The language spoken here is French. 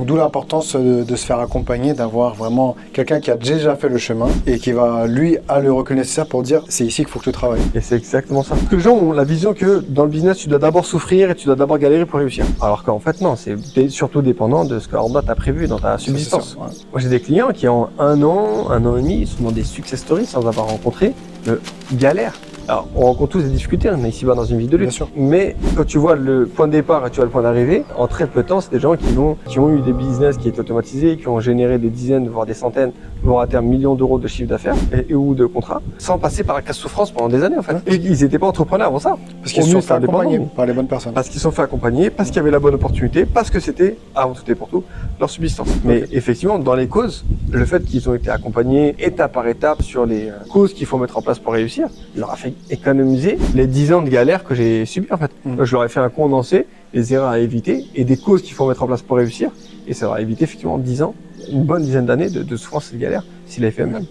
D'où l'importance de se faire accompagner, d'avoir vraiment quelqu'un qui a déjà fait le chemin et qui va, lui, a le recul nécessaire pour dire c'est ici qu'il faut que tu travailles. Et c'est exactement ça. Parce que les gens ont la vision que dans le business, tu dois d'abord souffrir et tu dois d'abord galérer pour réussir. Alors qu'en fait, non, c'est surtout dépendant de ce que Orba t'a prévu dans ta subsistance. Sûr, ouais. Moi, j'ai des clients qui en un an et demi, ils sont dans des success stories sans avoir rencontré galère. Alors, on rencontre tous des difficultés, on est ici-bas dans une vie de lutte. Bien sûr. Mais quand tu vois le point de départ et tu vois le point d'arrivée, en très peu de temps, c'est des gens qui ont eu des business qui étaient automatisés, qui ont généré des dizaines, voire des centaines, voire à terme millions d'euros de chiffre d'affaires ou de contrats, sans passer par la casse souffrance pendant des années en fait. Et ils n'étaient pas entrepreneurs avant ça. Parce qu'ils se sont fait accompagner par les bonnes personnes. Parce qu'ils se sont fait accompagner, parce qu'il y avait la bonne opportunité, parce que c'était, avant tout et pour tout, leur subsistance. Mais effectivement, dans les causes, le fait qu'ils ont été accompagnés étape par étape sur les causes qu'il faut mettre en place pour réussir, leur a fait économiser les 10 ans de galère que j'ai subi en fait. Je leur ai fait un condensé, les erreurs à éviter et des causes qu'il faut mettre en place pour réussir. Et ça leur a évité effectivement 10 ans, une bonne dizaine d'années de souffrance et de galère s'il avait fait même.